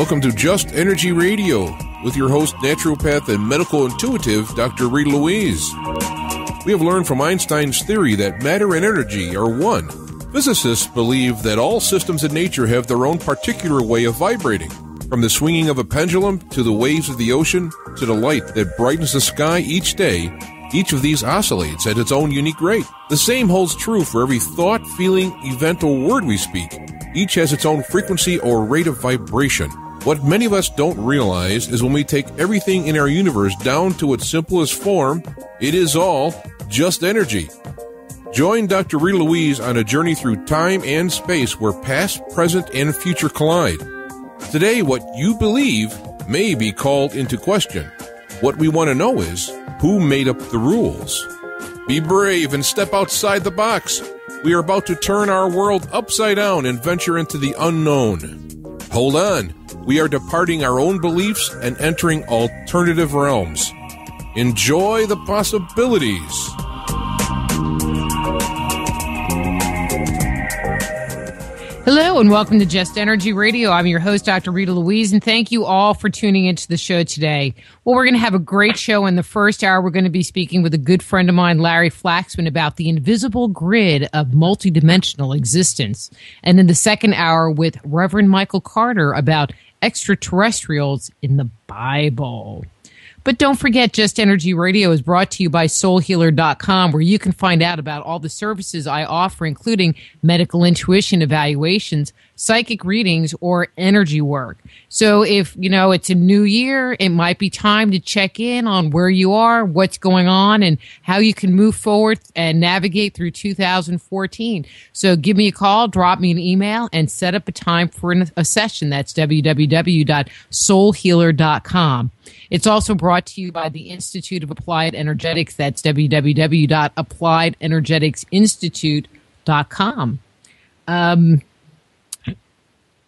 Welcome to Just Energy Radio with your host, naturopath and medical intuitive, Dr. Rita Louise. We have learned from Einstein's theory that matter and energy are one. Physicists believe that all systems in nature have their own particular way of vibrating. From the swinging of a pendulum to the waves of the ocean to the light that brightens the sky each day, each of these oscillates at its own unique rate. The same holds true for every thought, feeling, event, or word we speak. Each has its own frequency or rate of vibration. What many of us don't realize is when we take everything in our universe down to its simplest form, it is all just energy. Join Dr. Rita Louise on a journey through time and space where past, present, and future collide. Today, what you believe may be called into question. What we want to know is, who made up the rules? Be brave and step outside the box. We are about to turn our world upside down and venture into the unknown. Hold on. We are departing our own beliefs and entering alternative realms. Enjoy the possibilities. Hello and welcome to Just Energy Radio. I'm your host, Dr. Rita Louise, and thank you all for tuning into the show today. Well, we're going to have a great show. In the first hour, we're going to be speaking with a good friend of mine, Larry Flaxman, about the invisible grid of multidimensional existence. And in the second hour, with Reverend Michael Carter about extraterrestrials in the Bible. But don't forget, Just Energy Radio is brought to you by soulhealer.com, where you can find out about all the services I offer, including medical intuition evaluations, psychic readings, or energy work. So if, it's a new year, it might be time to check in on where you are, what's going on, and how you can move forward and navigate through 2014. So give me a call, drop me an email, and set up a time for a session. That's www.soulhealer.com. It's also brought to you by the Institute of Applied Energetics. That's www.appliedenergeticsinstitute.com.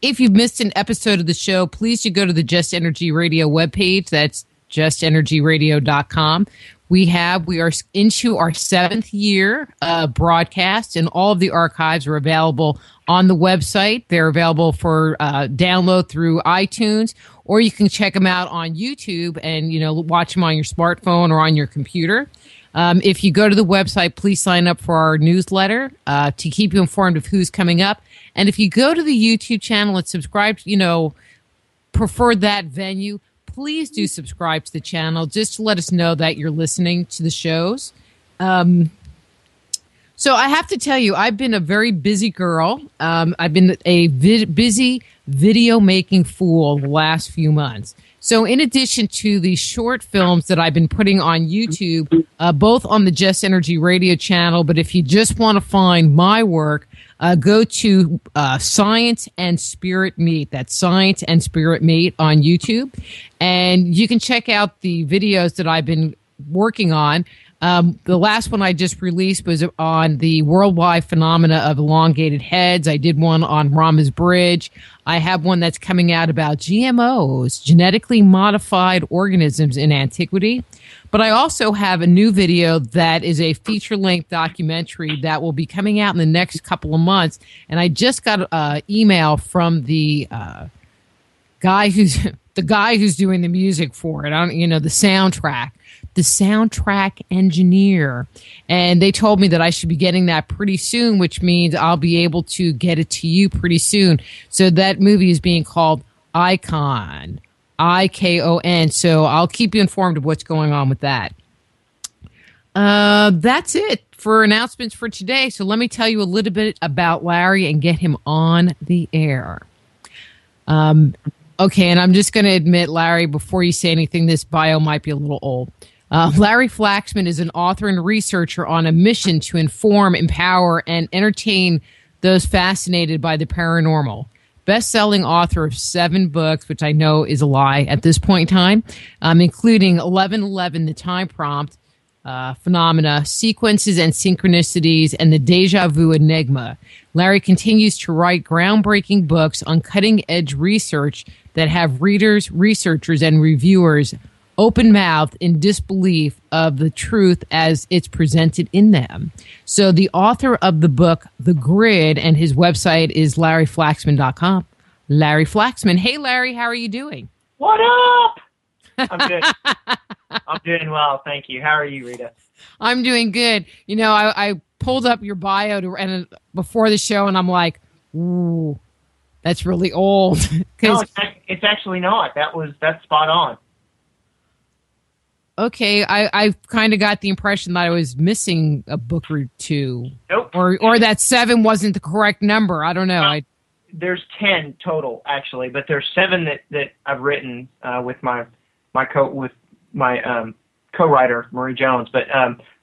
If you've missed an episode of the show, please go to the Just Energy Radio webpage. That's justenergyradio.com. We are into our 7th year broadcast, and all of the archives are available on the website. They're available for download through iTunes, or you can check them out on YouTube and, watch them on your smartphone or on your computer. If you go to the website, please sign up for our newsletter to keep you informed of who's coming up. And if you go to the YouTube channel and subscribe, prefer that venue, please do subscribe to the channel just to let us know that you're listening to the shows. So I have to tell you, I've been a very busy girl. I've been a busy video-making fool the last few months. So in addition to the short films that I've been putting on YouTube, both on the Just Energy Radio channel, but if you just want to find my work, go to Science and Spirit Meat. That's Science and Spirit Meat on YouTube. And you can check out the videos that I've been working on. The last one I just released was on the worldwide phenomena of elongated heads. I did one on Rama's Bridge. I have one that's coming out about GMOs, genetically modified organisms in antiquity. But I also have a new video that is a feature-length documentary that will be coming out in the next couple of months. And I just got an email from the guy who's doing the music for it. The soundtrack engineer. And they told me that I should be getting that pretty soon, which means I'll be able to get it to you pretty soon. So that movie is being called Icon, IKON. So I'll keep you informed of what's going on with that. That's it for announcements for today. So let me tell you a little bit about Larry and get him on the air. Okay, and I'm just going to admit, Larry, before you say anything, this bio might be a little old. Larry Flaxman is an author and researcher on a mission to inform, empower, and entertain those fascinated by the paranormal. Best-selling author of 7 books, which I know is a lie at this point in time, including 1111, The Time Prompt, Phenomena, Sequences and Synchronicities, and The Deja Vu Enigma. Larry continues to write groundbreaking books on cutting-edge research that have readers, researchers, and reviewers open-mouthed in disbelief of the truth as it's presented in them. So the author of the book, The Grid, and his website is larryflaxman.com, Larry Flaxman. Hey, Larry, how are you doing? What up? I'm good. I'm doing well, thank you. How are you, Rita? I'm doing good. You know, I pulled up your bio before the show, and I'm like, ooh, that's really old. No, it's actually not. That's spot on. Okay, I kind of got the impression that I was missing a book or two. Nope. Or that 7 wasn't the correct number. I don't know. There's 10 total, actually, but there's 7 that I've written with my co-writer Marie Jones. But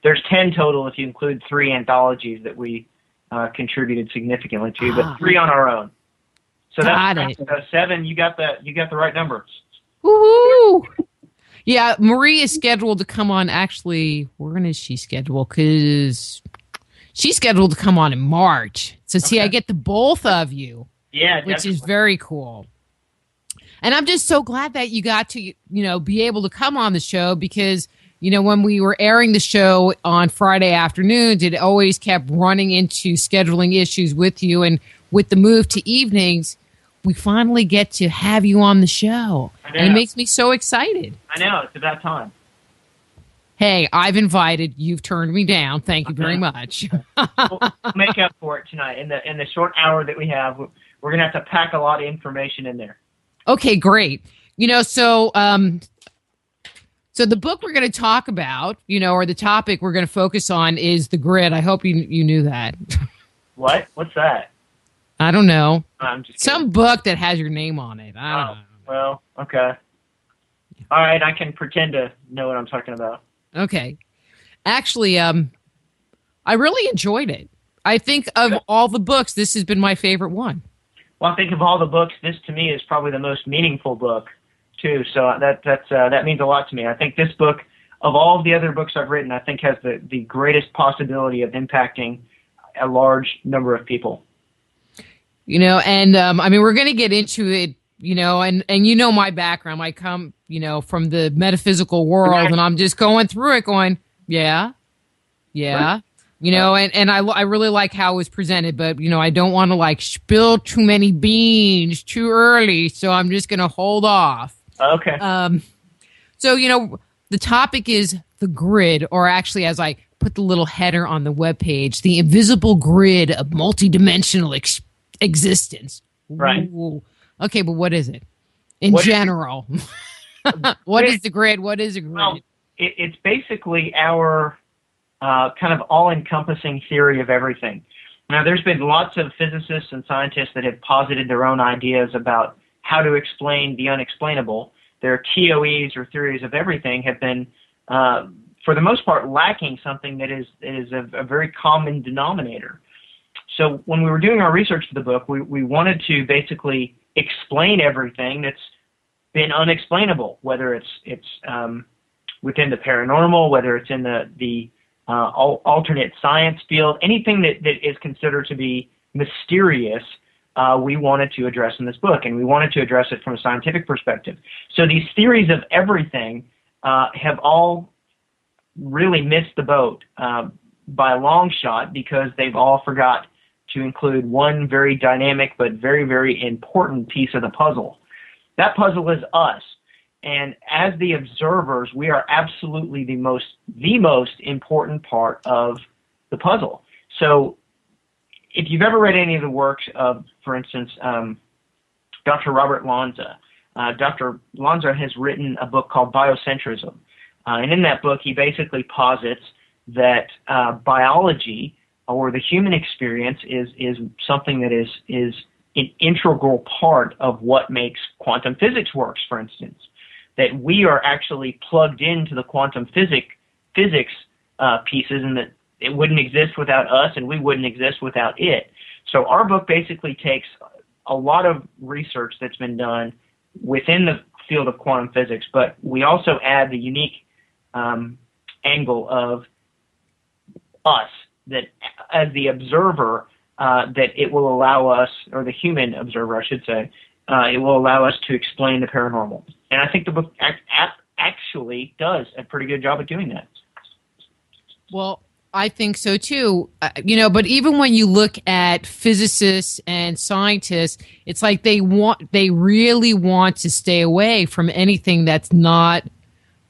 there's 10 total if you include 3 anthologies that we contributed significantly to, but 3 on our own. So that's 7. You got the right number. Woohoo! Yeah, Marie is scheduled to come on. Actually, when is she scheduled? Because she's scheduled to come on in March. So see, I get the both of you. Yeah, which is very cool. And I'm just so glad that you got to, be able to come on the show because, when we were airing the show on Friday afternoons, it always kept running into scheduling issues with you. And with the move to evenings, we finally get to have you on the show. And it makes me so excited. I know. It's about time. Hey, I've invited. You've turned me down. Thank you very much. We'll make up for it tonight. In the short hour that we have, we're going to have to pack a lot of information in there. Okay, great. So the book we're going to talk about, or the topic we're going to focus on is the grid. I hope you knew that. What? What's that? I don't know. I'm just some book that has your name on it. I don't know. Well, okay. All right, I can pretend to know what I'm talking about. Okay. Actually, I really enjoyed it. I think of all the books, this has been my favorite one. Well, I think of all the books, this to me is probably the most meaningful book, too. So that means a lot to me. I think this book, of all of the other books I've written, I think has the greatest possibility of impacting a large number of people. And we're going to get into it, and my background. I come, from the metaphysical world, and I'm just going through it going, yeah. And I really like how it was presented, but, I don't want to spill too many beans too early, so I'm just going to hold off. Okay. So, the topic is the grid, or actually, as I put the little header on the webpage, the invisible grid of multidimensional existence. Right. Ooh. Okay, but what is it? In general. What is the grid? What is a grid? Well, it's basically our kind of all-encompassing theory of everything. Now, there's been lots of physicists and scientists that have posited their own ideas about how to explain the unexplainable. Their TOEs, or theories of everything, have been, for the most part, lacking something that is a very common denominator. So when we were doing our research for the book, we wanted to basically explain everything that's been unexplainable, whether it's within the paranormal, whether it's in the alternate science field, anything that is considered to be mysterious, we wanted to address in this book, and we wanted to address it from a scientific perspective. So these theories of everything have all really missed the boat by a long shot because they've all forgot to include one very dynamic but very, very important piece of the puzzle. That puzzle is us. And as the observers, we are absolutely the most important part of the puzzle. So if you've ever read any of the works of, for instance, Dr. Robert Lanza, Dr. Lanza has written a book called Biocentrism. And in that book, he basically posits that biology, or the human experience, is something that is an integral part of what makes quantum physics works, for instance. That we are actually plugged into the quantum physics pieces, and that it wouldn't exist without us, and we wouldn't exist without it. So our book basically takes a lot of research that's been done within the field of quantum physics, but we also add the unique angle of us, that as the observer, that it will allow us, or the human observer, I should say, it will allow us to explain the paranormal. And I think the book actually does a pretty good job at doing that. Well, I think so too. But even when you look at physicists and scientists, it's like they really want to stay away from anything that's not,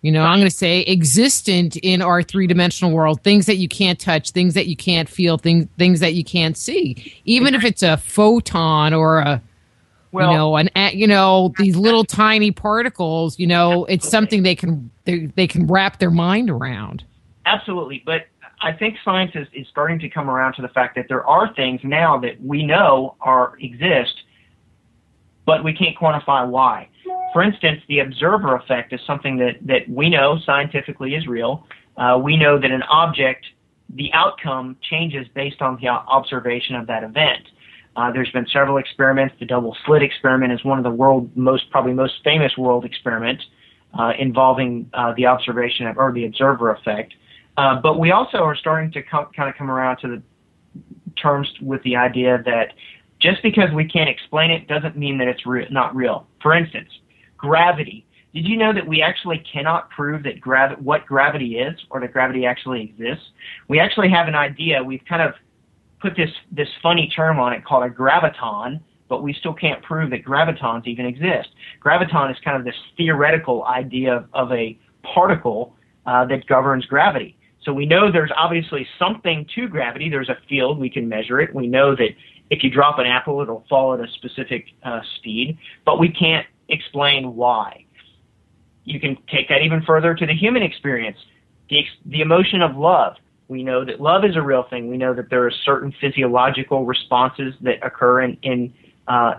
I'm going to say existent in our three-dimensional world, things that you can't touch, things that you can't feel, things that you can't see. Even if it's a photon or these little tiny particles, it's something they can wrap their mind around. Absolutely. But I think science is starting to come around to the fact that there are things now that we know exist, but we can't quantify why. For instance, the observer effect is something that we know scientifically is real. We know that an object, the outcome changes based on the observation of that event. There's been several experiments. The double slit experiment is one of the world's most famous world experiments involving the observation or the observer effect. But we also are starting to kind of come around to the terms with the idea that just because we can't explain it doesn't mean that it's not real. For instance, gravity. Did you know that we actually cannot prove that what gravity is or that gravity actually exists? We actually have an idea. We've kind of put this funny term on it called a graviton, but we still can't prove that gravitons even exist. Graviton is kind of this theoretical idea of a particle that governs gravity. So we know there's obviously something to gravity. There's a field. We can measure it. We know that if you drop an apple, it'll fall at a specific speed, but we can't explain why. You can take that even further to the human experience, the emotion of love. We know that love is a real thing. We know that there are certain physiological responses that occur in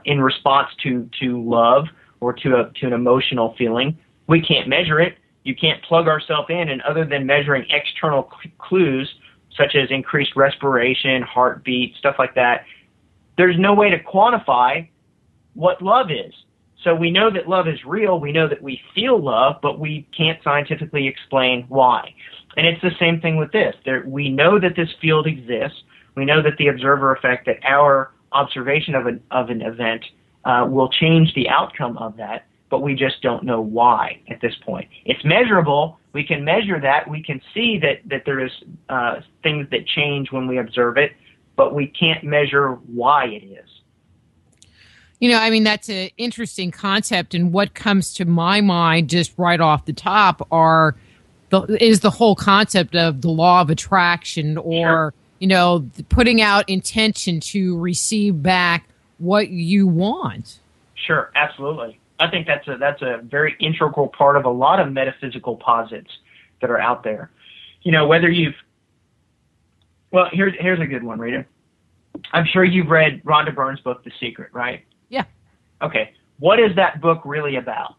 response to love or to an emotional feeling. We can't measure it. You can't plug ourselves in, and other than measuring external clues such as increased respiration, heartbeat, stuff like that, there's no way to quantify what love is. So we know that love is real. We know that we feel love, but we can't scientifically explain why. And it's the same thing with this. We know that this field exists. We know that the observer effect, that our observation of an event will change the outcome of that, but we just don't know why at this point. It's measurable. We can measure that. We can see that there is things that change when we observe it, but we can't measure why it is. That's an interesting concept, and what comes to my mind just right off the top is the whole concept of the law of attraction, or, Sure. Putting out intention to receive back what you want. Sure, absolutely. I think that's a very integral part of a lot of metaphysical posits that are out there. Here's a good one, Rita. I'm sure you've read Rhonda Byrne's book, The Secret, right? Yeah. Okay. What is that book really about?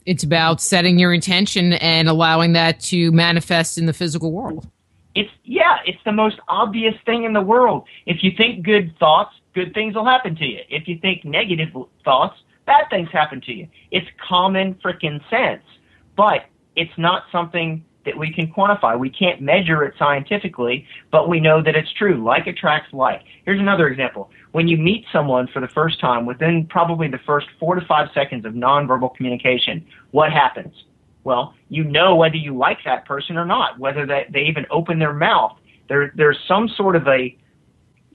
It's about setting your intention and allowing that to manifest in the physical world. It's the most obvious thing in the world. If you think good thoughts, good things will happen to you. If you think negative thoughts, bad things happen to you. It's common freaking sense, but it's not something that we can quantify. We can't measure it scientifically, but we know that it's true. Like attracts like. Here's another example. When you meet someone for the first time, within probably the first 4 to 5 seconds of nonverbal communication, what happens? Well, you know whether you like that person or not, whether they even open their mouth. There's some sort of a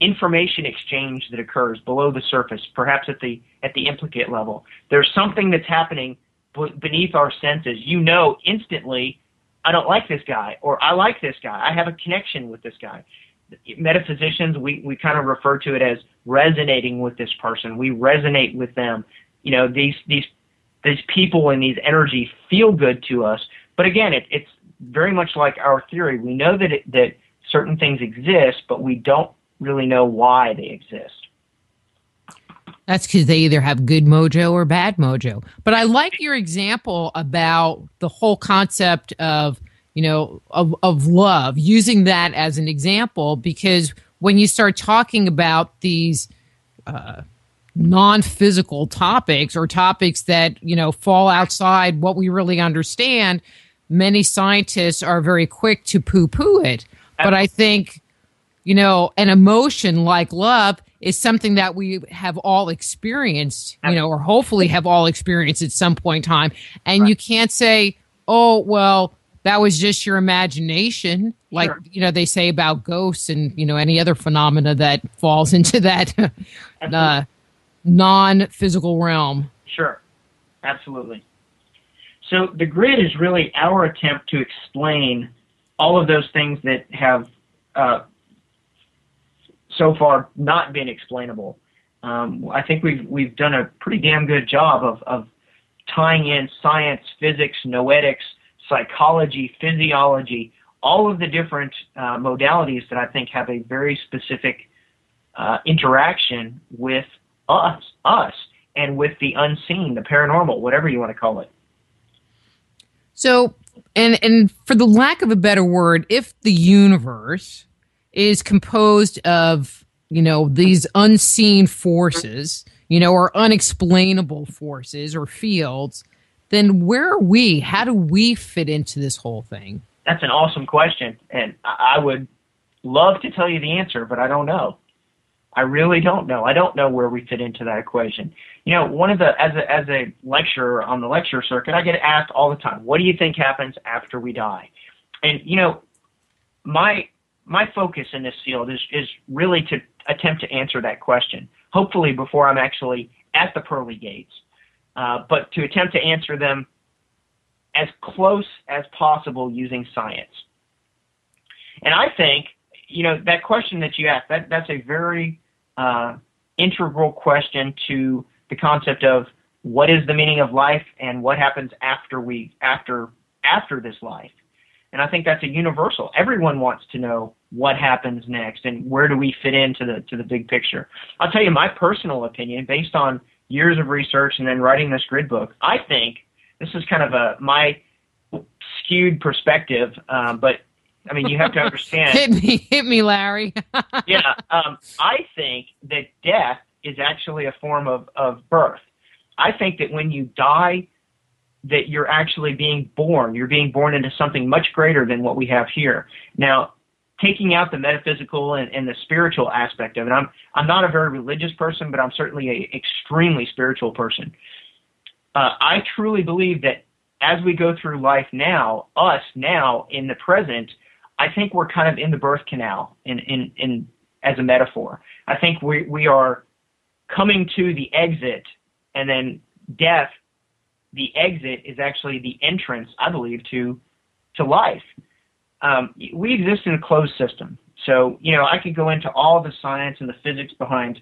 information exchange that occurs below the surface, perhaps at the implicate level. There's something that's happening beneath our senses. You know instantly, I don't like this guy, or I like this guy. I have a connection with this guy. Metaphysicians, we kind of refer to it as resonating with this person. We resonate with them. These people and these energies feel good to us. But again, it's very much like our theory. We know that certain things exist, but we don't really know why they exist. That's because they either have good mojo or bad mojo. But I like your example about the whole concept of love, using that as an example, because when you start talking about these non-physical topics, or topics that, fall outside what we really understand, many scientists are very quick to poo-poo it. But I think, an emotion like love is something that we have all experienced, or hopefully have all experienced at some point in time. And You can't say, oh, well, that was just your imagination, like, Sure. They say about ghosts and, any other phenomena that falls into that non-physical realm. Sure. Absolutely. So the grid is really our attempt to explain all of those things that have so far not been explainable. I think we've done a pretty damn good job of tying in science, physics, noetics, psychology, physiology, all of the different modalities that I think have a very specific interaction with us, and with the unseen, the paranormal, whatever you want to call it. So, and for the lack of a better word, if the universe is composed of, these unseen forces, or unexplainable forces or fields, then where are we? How do we fit into this whole thing? That's an awesome question, and I would love to tell you the answer, but I don't know. I really don't know. I don't know where we fit into that equation. One of the as a lecturer on the lecture circuit, I get asked all the time, "What do you think happens after we die?" And my focus in this field is really to attempt to answer that question. Hopefully, before I'm actually at the pearly gates, but to attempt to answer them as close as possible using science. And I think that question that you asked, that's a very integral question to the concept of what is the meaning of life and what happens after this life. And I think that's a universal. Everyone wants to know what happens next and where do we fit into the big picture. I'll tell you my personal opinion based on years of research and then writing this grid book. I think this is kind of my skewed perspective, but I mean, you have to understand. Hit me, Larry. Yeah, I think that death is actually a form of birth. I think that when you die, that you're actually being born. You're being born into something much greater than what we have here. Now, taking out the metaphysical and the spiritual aspect of it, I'm not a very religious person, but I'm certainly an extremely spiritual person. I truly believe that as we go through life now, us now in the present, I think we're kind of in the birth canal in as a metaphor. I think we are coming to the exit, and then death, the exit is actually the entrance, I believe, to life. We exist in a closed system. So, I could go into all the science and the physics behind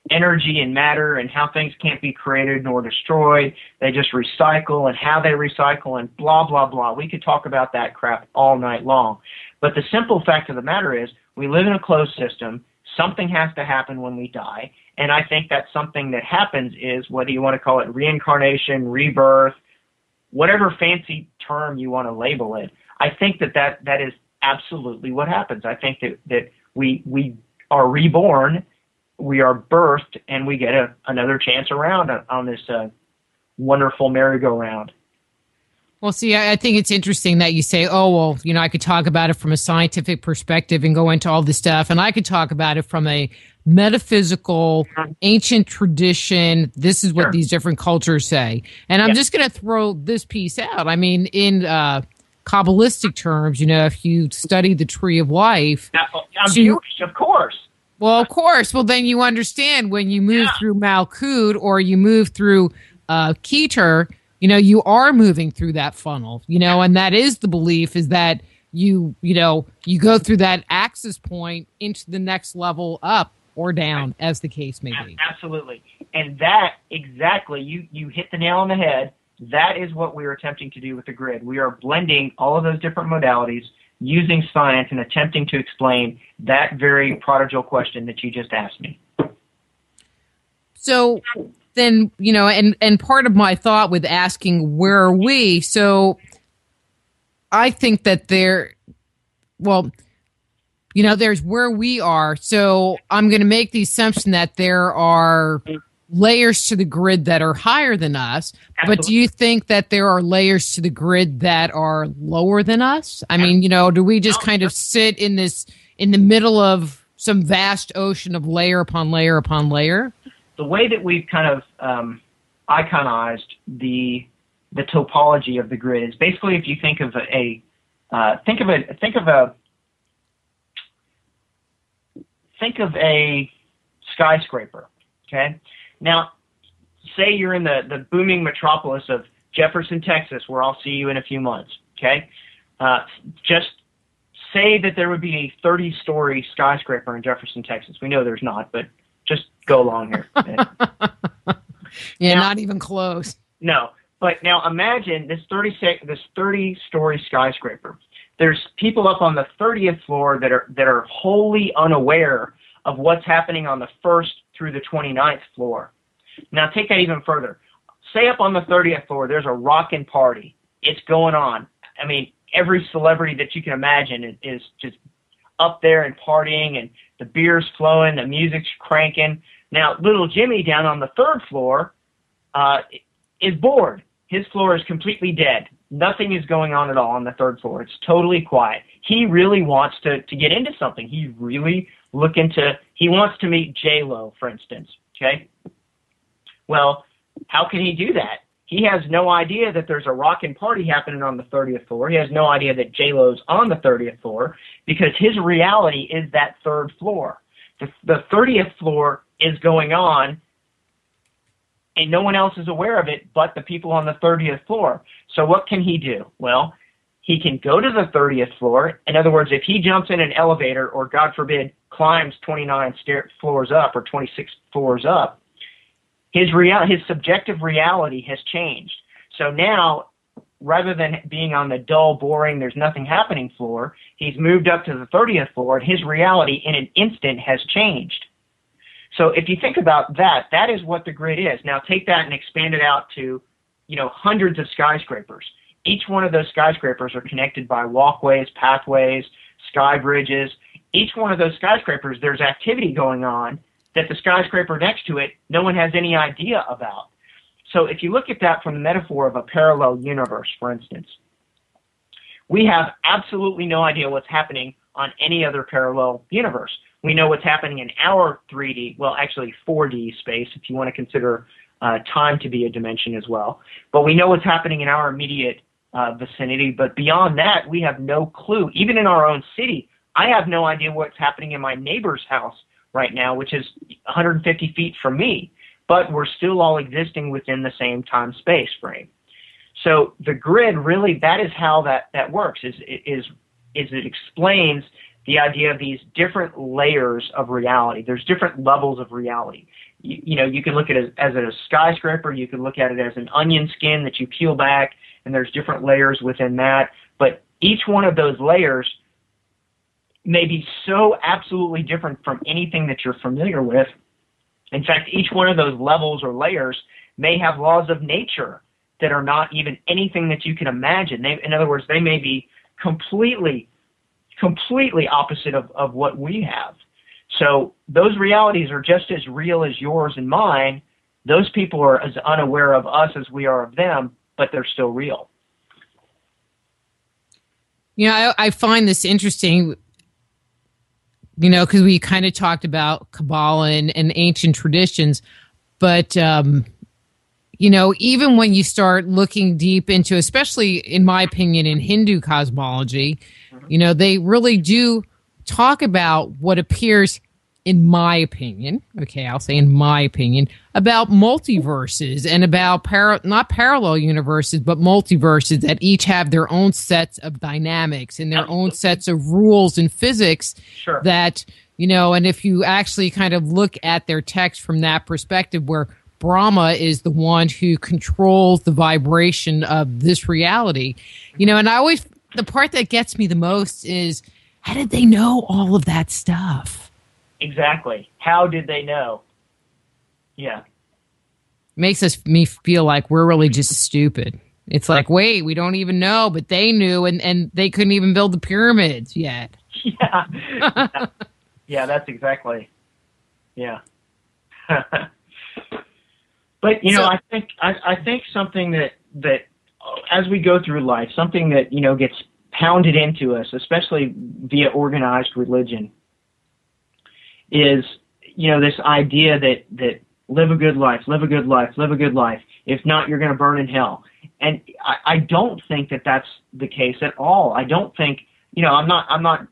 energy and matter and how things can't be created nor destroyed. They just recycle and how they recycle and blah, blah, blah. We could talk about that crap all night long. But the simple fact of the matter is we live in a closed system. Something has to happen when we die. And I think that something that happens is, whether you want to call it reincarnation, rebirth, whatever fancy term you want to label it, I think that is absolutely what happens. I think that we are reborn, we are birthed, and we get another chance around on this wonderful merry-go-round. Well, see, I think it's interesting that you say, oh, well, I could talk about it from a scientific perspective and go into all this stuff, and I could talk about it from a metaphysical, ancient tradition. This is what Sure. these different cultures say. And I'm just going to throw this piece out. I mean, in Kabbalistic terms, if you study the tree of life. Now, I'm Jewish, of course. Well, of course. Well, then you understand when you move through Malkut or you move through Keter, you are moving through that funnel, and that is the belief, is that you go through that axis point into the next level up or down, as the case may be. Absolutely. And that exactly, you hit the nail on the head. That is what we're attempting to do with the grid. We are blending all of those different modalities using science and attempting to explain that very prodigal question that you just asked me. So then, and part of my thought with asking, where are we? So I think that there's where we are. So I'm going to make the assumption that there are layers to the grid that are higher than us. Absolutely. But do you think that there are layers to the grid that are lower than us? I mean, do we just kind of sit in the middle of some vast ocean of layer upon layer upon layer? The way that we've kind of iconized the the topology of the grid is basically if you think of a skyscraper. Okay, now say you're in the booming metropolis of Jefferson, Texas, where I'll see you in a few months. Okay, just say that there would be a 30-story skyscraper in Jefferson, Texas. We know there's not, but just go along here. Yeah, now, not even close. No, but now imagine this 30-story skyscraper. There's people up on the 30th floor that are wholly unaware of what's happening on the 1st through the 29th floor. Now take that even further. Say up on the 30th floor, there's a rockin' party. It's going on. I mean, every celebrity that you can imagine is just up there and partying, and the beer's flowing, the music's cranking. Now, little Jimmy down on the 3rd floor is bored. His floor is completely dead. Nothing is going on at all on the 3rd floor. It's totally quiet. He really wants to get into something. He wants to meet J-Lo, for instance. Okay? Well, how can he do that? He has no idea that there's a rockin' party happening on the 30th floor. He has no idea that J-Lo's on the 30th floor because his reality is that 3rd floor. The 30th floor is going on, and no one else is aware of it but the people on the 30th floor. So what can he do? Well, he can go to the 30th floor. In other words, if he jumps in an elevator or, God forbid, climbs 29 floors up or 26 floors up, his subjective reality has changed. So now, rather than being on the dull, boring, there's nothing happening floor, he's moved up to the 30th floor, and his reality in an instant has changed. So if you think about that, that is what the grid is. Now take that and expand it out to, hundreds of skyscrapers. Each one of those skyscrapers are connected by walkways, pathways, sky bridges. Each one of those skyscrapers, there's activity going on that the skyscraper next to it, no one has any idea about. So if you look at that from the metaphor of a parallel universe, for instance, we have absolutely no idea what's happening on any other parallel universe. We know what's happening in our 3D, well, actually 4D space, if you want to consider time to be a dimension as well. But we know what's happening in our immediate vicinity. But beyond that, we have no clue. Even in our own city, I have no idea what's happening in my neighbor's house right now, which is 150 feet from me. But we're still all existing within the same time-space frame. So the grid really, that is how that works, is it explains the idea of these different layers of reality. There's different levels of reality. You can look at it as a skyscraper. You can look at it as an onion skin that you peel back, and there's different layers within that. But each one of those layers may be so absolutely different from anything that you're familiar with. In fact, each one of those levels or layers may have laws of nature that are not even anything that you can imagine. In other words, they may be completely opposite of what we have. So those realities are just as real as yours and mine. Those people are as unaware of us as we are of them, but they're still real. I find this interesting, because we kind of talked about Kabbalah and ancient traditions, but, even when you start looking deep into, especially in my opinion, in Hindu cosmology, they really do talk about what appears, in my opinion, I'll say in my opinion, about multiverses and about not parallel universes, but multiverses that each have their own sets of dynamics and their own sets of rules and physics. Sure. That, and if you actually kind of look at their text from that perspective, where Brahma is the one who controls the vibration of this reality, and the part that gets me the most is, how did they know all of that stuff? Exactly. How did they know? Yeah. Makes me feel like we're really just stupid. It's like, wait, we don't even know, but they knew, and they couldn't even build the pyramids yet. Yeah. Yeah, that's exactly. Yeah. But I think something that as we go through life, something that gets pounded into us, especially via organized religion, is this idea that live a good life, live a good life, live a good life. If not, you're going to burn in hell. And I don't think that that's the case at all. I don't think, I'm not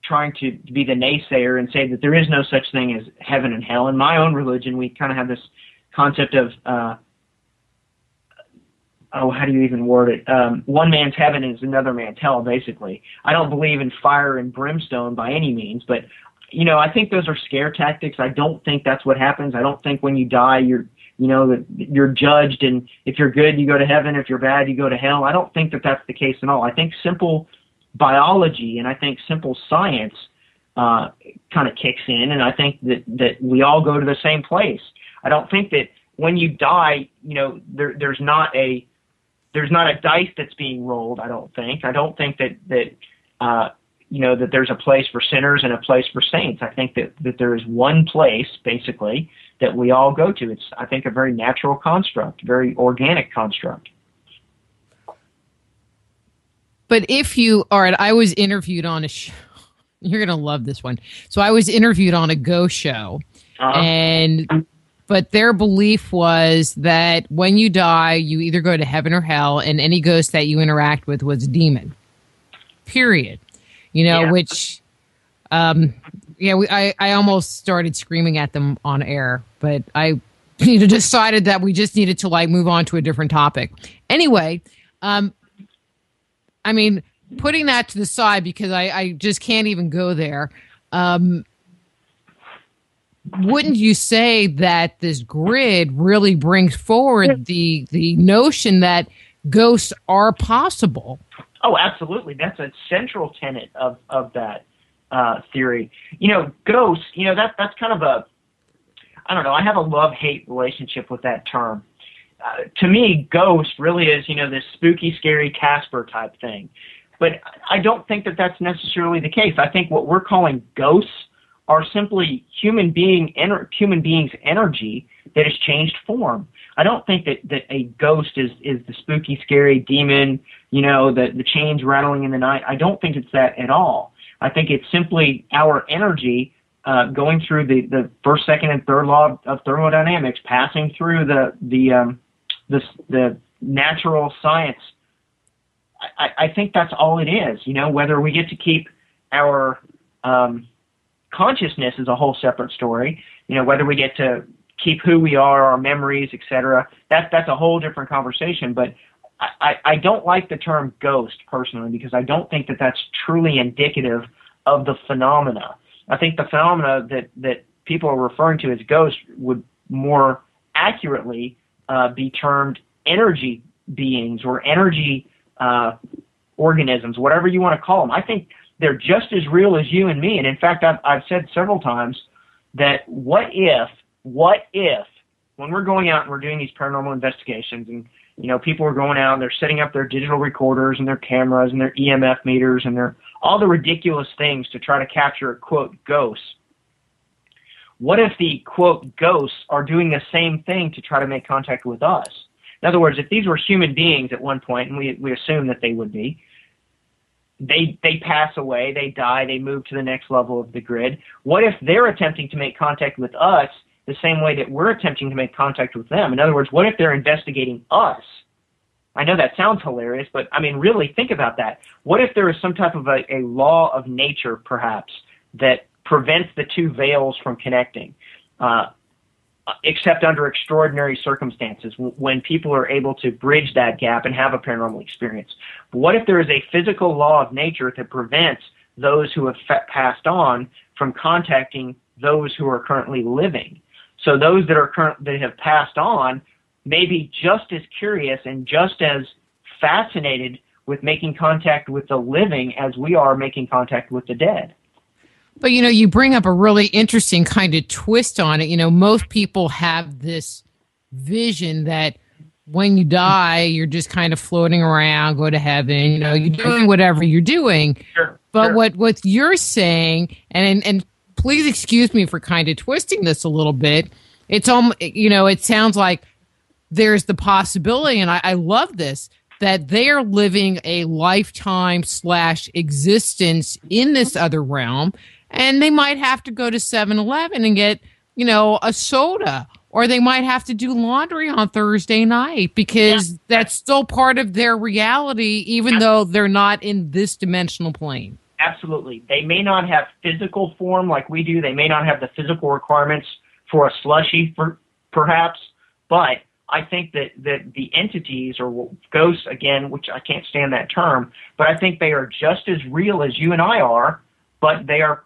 trying to be the naysayer and say that there is no such thing as heaven and hell. In my own religion, we kind of have this concept of, how do you even word it? One man's heaven is another man's hell, basically. I don't believe in fire and brimstone by any means, but, I think those are scare tactics. I don't think that's what happens. I don't think when you die, that you're judged, and if you're good, you go to heaven. If you're bad, you go to hell. I don't think that that's the case at all. I think simple biology and I think simple science kind of kicks in, and I think that we all go to the same place. I don't think that when you die, there's not a dice that's being rolled. I don't think that that there's a place for sinners and a place for saints. I think that there is one place, basically, that we all go to. It's, I think, a very natural construct, very organic construct. But I was interviewed on a show. You're going to love this one. So I was interviewed on a ghost show, but their belief was that when you die, you either go to heaven or hell, and any ghost that you interact with was a demon. Period. Which, I almost started screaming at them on air, but I decided that we just needed to move on to a different topic. Anyway, putting that to the side because I just can't even go there. Wouldn't you say that this grid really brings forward the notion that ghosts are possible? Oh, absolutely. That's a central tenet of that theory. Ghosts, that's kind of I don't know, I have a love-hate relationship with that term. To me, ghost really is, this spooky, scary Casper type thing. But I don't think that that's necessarily the case. I think what we're calling ghosts are simply human beings' energy that has changed form. I don't think that a ghost is the spooky, scary demon, the chains rattling in the night. I don't think it's that at all. I think it's simply our energy going through the first, second, and third law of thermodynamics, passing through the natural science. I think that's all it is. Whether we get to keep our consciousness is a whole separate story. Whether we get to keep who we are, our memories, etc. That's a whole different conversation. But I don't like the term ghost personally because I don't think that that's truly indicative of the phenomena. I think the phenomena that people are referring to as ghosts would more accurately be termed energy beings or energy organisms, whatever you want to call them. I think they're just as real as you and me. And in fact, I've said several times that what if when we're going out and we're doing these paranormal investigations and people are going out and they're setting up their digital recorders and their cameras and their EMF meters and their all the ridiculous things to try to capture, quote, ghosts. What if the, quote, ghosts are doing the same thing to try to make contact with us? In other words, if these were human beings at one point, and we assume that they would be, they pass away, they die, they move to the next level of the grid. What if they're attempting to make contact with us the same way that we're attempting to make contact with them? In other words, what if they're investigating us? I know that sounds hilarious, but really think about that. What if there is some type of a law of nature, perhaps, that prevents the two veils from connecting, except under extraordinary circumstances when people are able to bridge that gap and have a paranormal experience? But what if there is a physical law of nature that prevents those who have passed on from contacting those who are currently living? So those that have passed on may be just as curious and just as fascinated with making contact with the living as we are making contact with the dead. But, you bring up a really interesting kind of twist on it. Most people have this vision that when you die, you're just kind of floating around, go to heaven, you're doing whatever you're doing. Sure, but sure. What you're saying, and please excuse me for kind of twisting this a little bit, it's it sounds like there's the possibility, and I love this, that they are living a lifetime / existence in this other realm, and they might have to go to 7-Eleven and get, a soda or they might have to do laundry on Thursday night because that's still part of their reality, even though they're not in this dimensional plane. Absolutely. They may not have physical form like we do. They may not have the physical requirements for a slushie, perhaps, but I think that the entities or ghosts, again, which I can't stand that term, but I think they are just as real as you and I are, but they are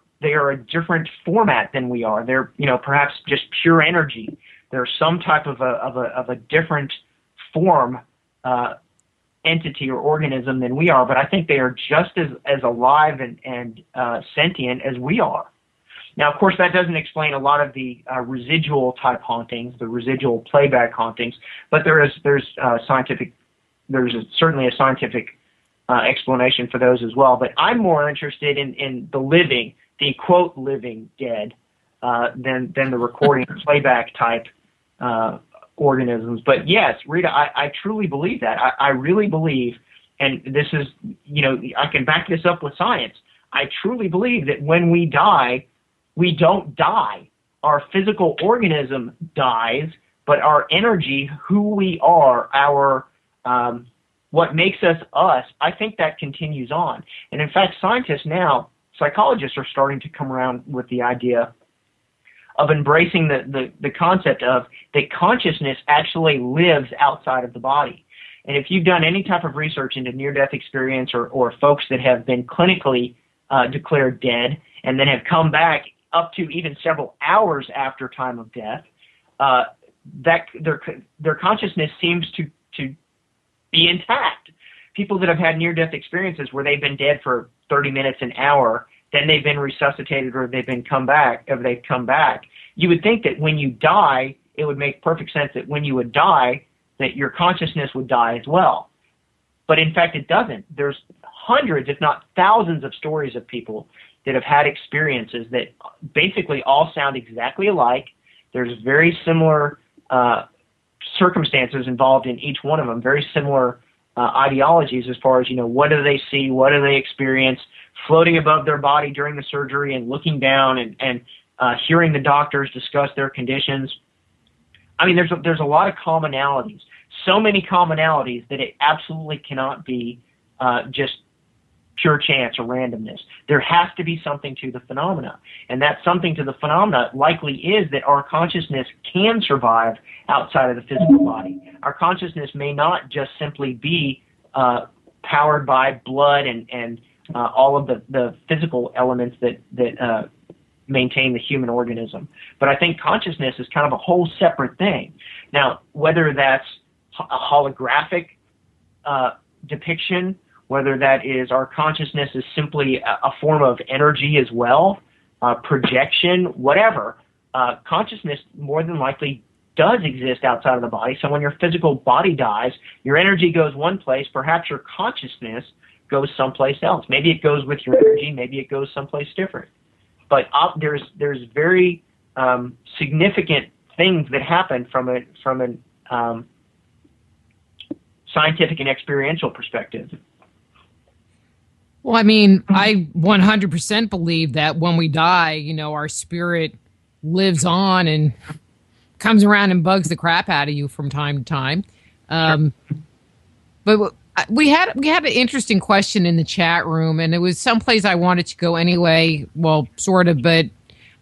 a different format than we are. They're, perhaps just pure energy. They're some type of a different form entity or organism than we are, but I think they are just as alive and sentient as we are. Now, of course, that doesn't explain a lot of the residual type hauntings, the residual playback hauntings, but there's certainly a scientific explanation for those as well. But I'm more interested in the living, the quote living dead, than the recording playback type organisms. But yes, Rita, I truly believe that. I really believe, and this is, I can back this up with science. I truly believe that when we die, we don't die. Our physical organism dies, but our energy, who we are, our what makes us us, I think that continues on. And in fact, psychologists are starting to come around with the idea of embracing the concept of that consciousness actually lives outside of the body. And if you've done any type of research into near-death experience or folks that have been clinically declared dead and then have come back up to even several hours after time of death, that their consciousness seems to be intact. People that have had near-death experiences where they've been dead for 30 minutes, an hour, then they've been resuscitated or they've come back, you would think that when you die, it would make perfect sense that when you would die, that your consciousness would die as well. But in fact, it doesn't. There's hundreds, if not thousands, of stories of people that have had experiences that basically all sound exactly alike. There's very similar circumstances involved in each one of them, very similar ideologies as far as, what do they see, what do they experience, floating above their body during the surgery and looking down and hearing the doctors discuss their conditions. I mean, there's a lot of commonalities, so many commonalities that it absolutely cannot be just pure chance or randomness. There has to be something to the phenomena, and that something to the phenomena likely is that our consciousness can survive outside of the physical body. Our consciousness may not just simply be powered by blood and all of the physical elements that maintain the human organism. But I think consciousness is kind of a whole separate thing. Now, whether that's a holographic depiction, whether that is our consciousness is simply a form of energy as well, projection, whatever, consciousness more than likely does exist outside of the body. So when your physical body dies, your energy goes one place, perhaps your consciousness goes someplace else. Maybe it goes with your energy, maybe it goes someplace different. But there's very significant things that happen from an scientific and experiential perspective. Well, I mean, I 100% believe that when we die, our spirit lives on and comes around and bugs the crap out of you from time to time. Sure. But we had an interesting question in the chat room, and it was someplace I wanted to go anyway. Well, sort of, but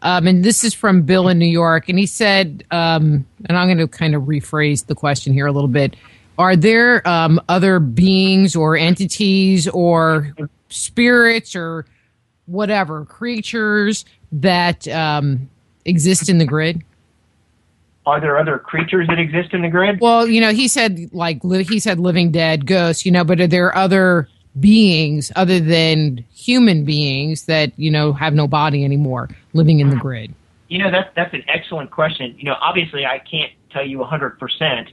and this is from Bill in New York, and he said, and I'm going to kind of rephrase the question here a little bit. Are there other beings or entities or spirits or whatever creatures that exist in the grid? Are there other creatures that exist in the grid? Well, he said living dead, ghosts, but are there other beings other than human beings that, have no body anymore living in the grid? That's an excellent question. Obviously I can't tell you 100%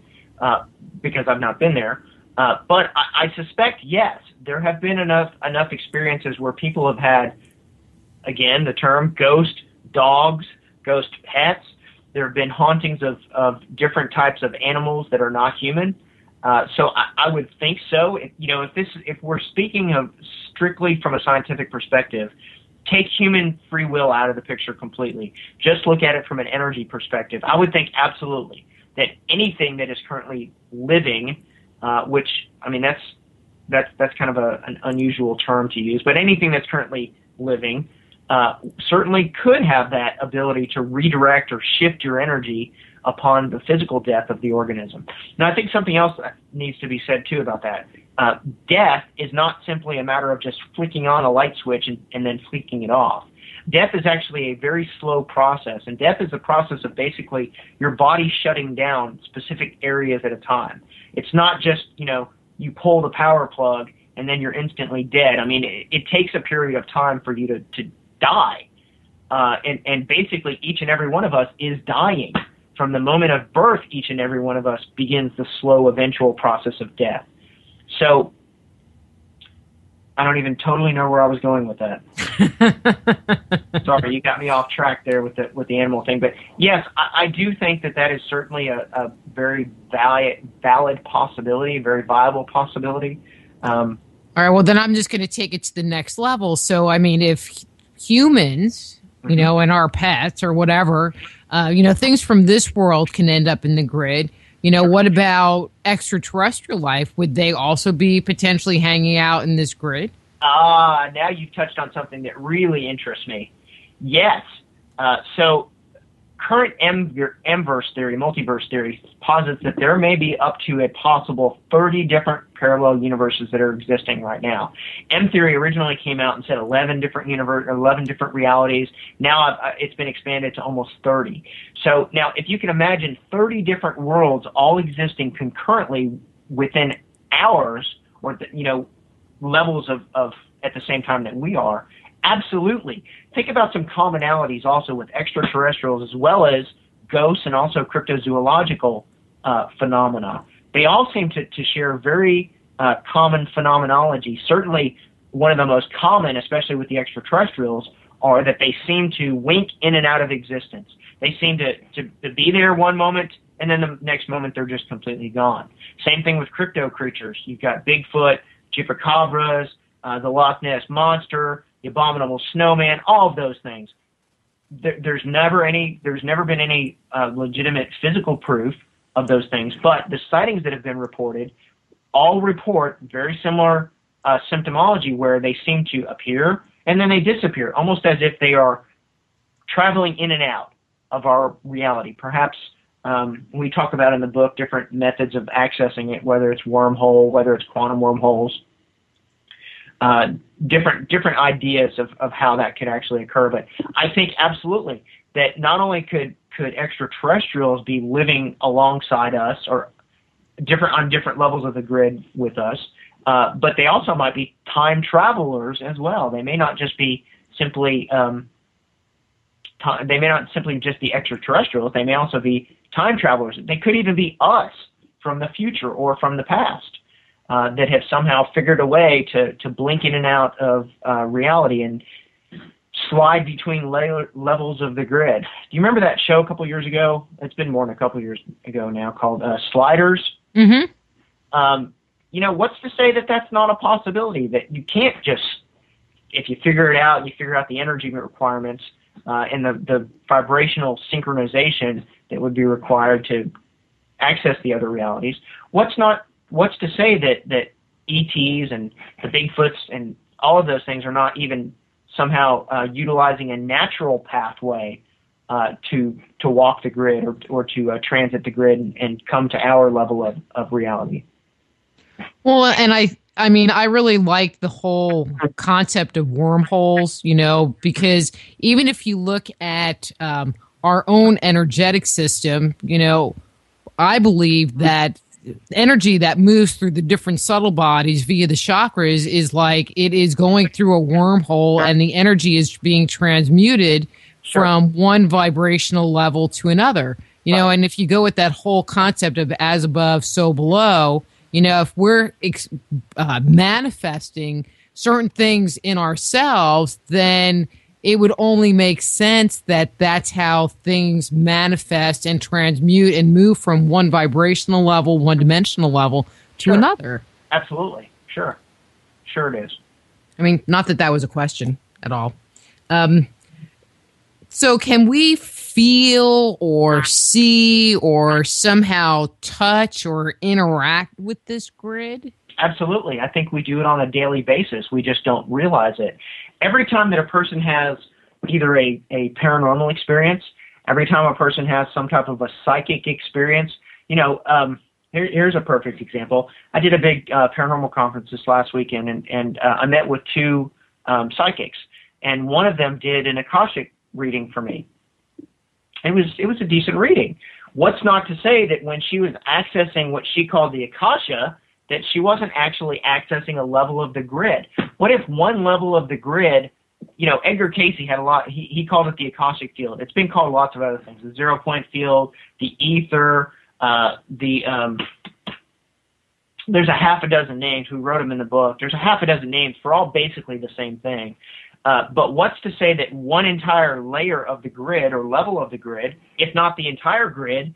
because I've not been there. But I suspect, yes, there have been enough experiences where people have had, again, the term ghost dogs, ghost pets. There have been hauntings of different types of animals that are not human. So I would think so. If we're speaking of strictly from a scientific perspective, take human free will out of the picture completely, just look at it from an energy perspective, I would think absolutely that anything that is currently living, which, I mean, that's kind of an unusual term to use, but anything that's currently living certainly could have that ability to redirect or shift your energy upon the physical death of the organism. Now, I think something else needs to be said, too, about that. Death is not simply a matter of just flicking on a light switch and then flicking it off. Death is actually a very slow process, and death is a process of basically your body shutting down specific areas at a time. It's not just, you pull the power plug and then you're instantly dead. I mean, it takes a period of time for you to die. And basically each and every one of us is dying. From the moment of birth, each and every one of us begins the slow eventual process of death. So I don't even totally know where I was going with that. Sorry, you got me off track there with the animal thing. But yes, I do think that is certainly a very valid possibility, a very viable possibility. All right, well, then I'm just going to take it to the next level. So, I mean, if humans, and our pets or whatever, things from this world can end up in the grid. What about extraterrestrial life? Would they also be potentially hanging out in this grid? Now you've touched on something that really interests me. Yes. So current M-verse theory, multiverse theory, posits that there may be up to a possible 30 different parallel universes that are existing right now. M-theory originally came out and said 11 different realities. Now it's been expanded to almost 30. So now if you can imagine 30 different worlds all existing concurrently within hours, or levels of at the same time that we are, absolutely. Think about some commonalities also with extraterrestrials as well as ghosts and also cryptozoological phenomena. They all seem to share very common phenomenology. Certainly one of the most common, especially with the extraterrestrials, are that they seem to wink in and out of existence. They seem to be there one moment, and then the next moment they're just completely gone. Same thing with crypto creatures. You've got Bigfoot, chupacabras, the Loch Ness Monster, the abominable snowman, all of those things. There's never been any legitimate physical proof of those things, but the sightings that have been reported all report very similar symptomology, where they seem to appear and then they disappear, almost as if they are traveling in and out of our reality. Perhaps we talk about in the book different methods of accessing it, whether it's wormhole, whether it's quantum wormholes, different ideas of how that could actually occur. But I think absolutely that not only could extraterrestrials be living alongside us or on different levels of the grid with us, but they also might be time travelers as well. They may not just be simply just be extraterrestrials. They may also be time travelers. They could even be us from the future or from the past. That have somehow figured a way to blink in and out of reality and slide between levels of the grid. Do you remember that show a couple years ago? It's been more than a couple years ago now, called Sliders. Mm-hmm. What's to say that that's not a possibility? That you can't just, if you figure it out, you figure out the energy requirements and the vibrational synchronization that would be required to access the other realities. What's to say that ETs and the Bigfoots and all of those things are not even somehow utilizing a natural pathway to walk the grid or to transit the grid and come to our level of reality? Well, and I mean, I really like the whole concept of wormholes, because even if you look at our own energetic system, I believe that energy that moves through the different subtle bodies via the chakras is like it is going through a wormhole, and the energy is being transmuted from one vibrational level to another. And if you go with that whole concept of as above, so below, if we're manifesting certain things in ourselves, then it would only make sense that that's how things manifest and transmute and move from one vibrational level, one dimensional level to another. Absolutely. Sure it is. I mean, not that was a question at all. So can we feel or see or somehow touch or interact with this grid? Absolutely. I think we do it on a daily basis. We just don't realize it. Every time that a person has either a paranormal experience, every time a person has some type of a psychic experience, here's a perfect example. I did a big paranormal conference this last weekend, and I met with two psychics, and one of them did an Akashic reading for me. It was a decent reading. What's not to say that when she was accessing what she called the Akasha, that she wasn't actually accessing a level of the grid? What if one level of the grid, Edgar Cayce had a lot, he called it the Akashic field. It's been called lots of other things, the 0 point field, the ether, there's a half a dozen names. Who wrote them in the book? There's a half a dozen names for all basically the same thing. But what's to say that one entire layer of the grid or level of the grid, if not the entire grid,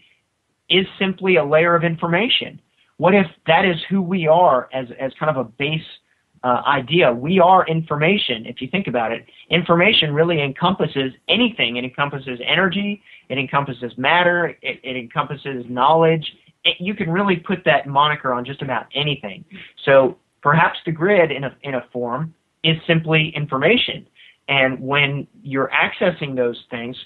is simply a layer of information? What if that is who we are as kind of a base idea? We are information, if you think about it. Information really encompasses anything. It encompasses energy. It encompasses matter. It encompasses knowledge. You can really put that moniker on just about anything. So perhaps the grid in a form is simply information. And when you're accessing those things,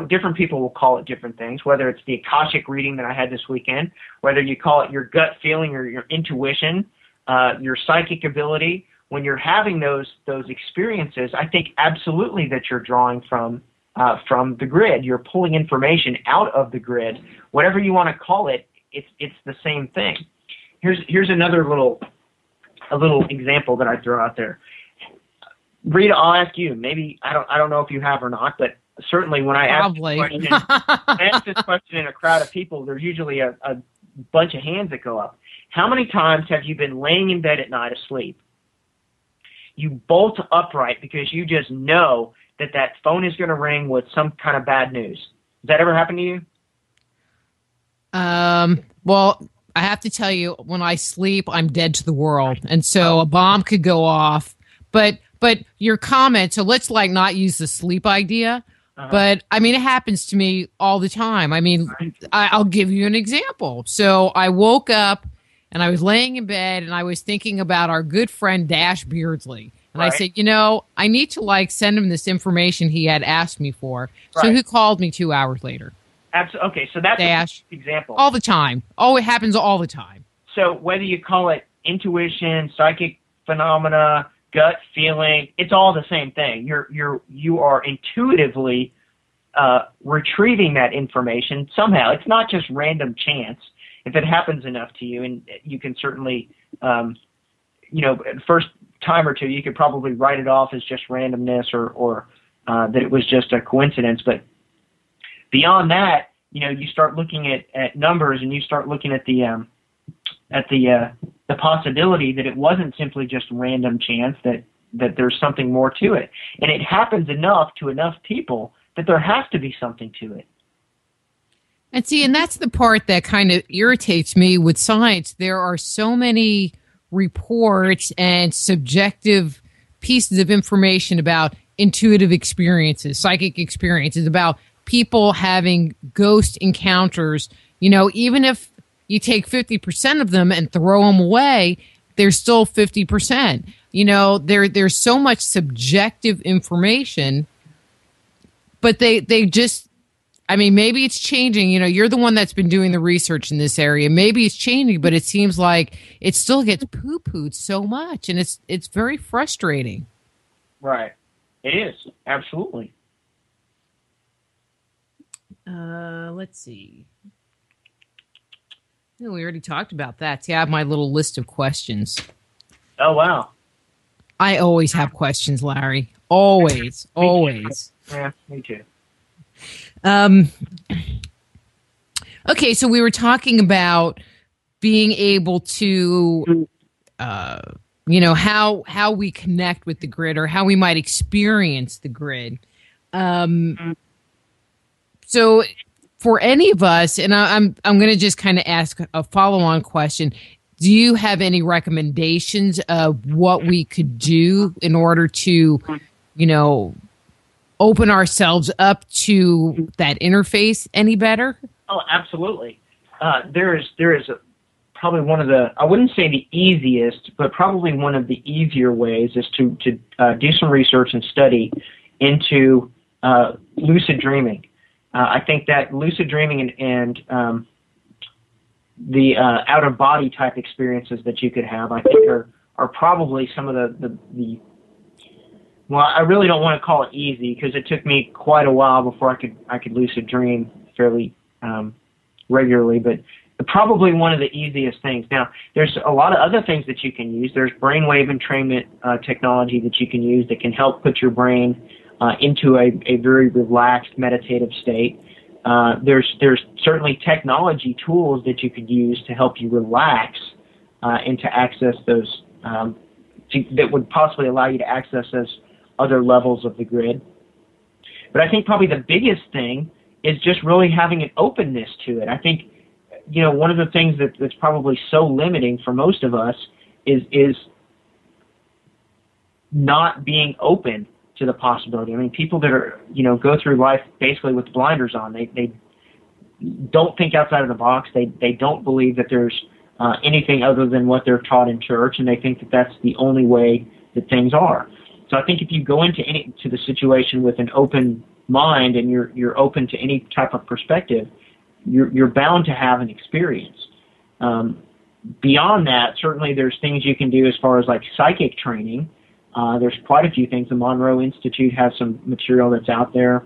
different people will call it different things, whether it's the Akashic reading that I had this weekend, whether you call it your gut feeling or your intuition, your psychic ability. When you're having those experiences, I think absolutely that you're drawing from the grid. You're pulling information out of the grid. Whatever you want to call it, it's the same thing. Here's another little example that I throw out there. Rita, I'll ask you. Maybe I don't know if you have or not, but certainly when I ask this question in a crowd of people, there's usually a bunch of hands that go up. How many times have you been laying in bed at night asleep? You bolt upright because you just know that phone is going to ring with some kind of bad news. Has that ever happened to you? Well, I have to tell you, when I sleep, I'm dead to the world. And so a bomb could go off. But your comment, so let's not use the sleep idea. Uh-huh. But it happens to me all the time. I'll give you an example. So I woke up and I was laying in bed and I was thinking about our good friend Dash Beardsley. And I said, I need to send him this information he had asked me for. So he called me 2 hours later. Absolutely. Okay, so that's Dash, an example. All the time. Oh, it happens all the time. So whether you call it intuition, psychic phenomena, gut feeling, it's all the same thing. You are intuitively retrieving that information somehow. It's not just random chance. If it happens enough to you, and you can certainly, first time or two, you could probably write it off as just randomness or that it was just a coincidence. But beyond that, you start looking at numbers, and you start looking at the possibility that it wasn't simply just random chance, that there's something more to it. And it happens enough to enough people that there has to be something to it. And see, and that's the part that kind of irritates me with science. There are so many reports and subjective pieces of information about intuitive experiences, psychic experiences, about people having ghost encounters. Even if you take 50% of them and throw them away, there's still 50%. There's so much subjective information, but they just, maybe it's changing. You're the one that's been doing the research in this area. Maybe it's changing, but it seems like it still gets poo-pooed so much, and it's very frustrating. Right. It is. Absolutely. Let's see. We already talked about that. See, I have my little list of questions. Oh, wow. I always have questions, Larry. Always. Always. Yeah, me too. Okay, so we were talking about being able to, how we connect with the grid or how we might experience the grid. So for any of us, and I'm going to just kind of ask a follow-on question. Do you have any recommendations of what we could do in order to, open ourselves up to that interface any better? Oh, absolutely. There is probably one of the, I wouldn't say the easiest, but probably one of the easier ways is to do some research and study into lucid dreaming. I think that lucid dreaming and the out-of-body type experiences that you could have, I think are probably some of the well, I really don't want to call it easy because it took me quite a while before I could lucid dream fairly regularly, but probably one of the easiest things. Now, there's a lot of other things that you can use. There's brainwave entrainment technology that you can use that can help put your brain into a very relaxed meditative state. There's certainly technology tools that you could use to help you relax and to access those that would possibly allow you to access those other levels of the grid. But I think probably the biggest thing is just really having an openness to it. I think, one of the things that's probably so limiting for most of us is not being open to the possibility. I mean, people that are, go through life basically with blinders on. They don't think outside of the box. They don't believe that there's anything other than what they're taught in church, and they think that that's the only way that things are. So I think if you go into the situation with an open mind and you're open to any type of perspective, you're bound to have an experience. Beyond that, certainly there's things you can do as far as like psychic training. There's quite a few things. The Monroe Institute has some material that's out there.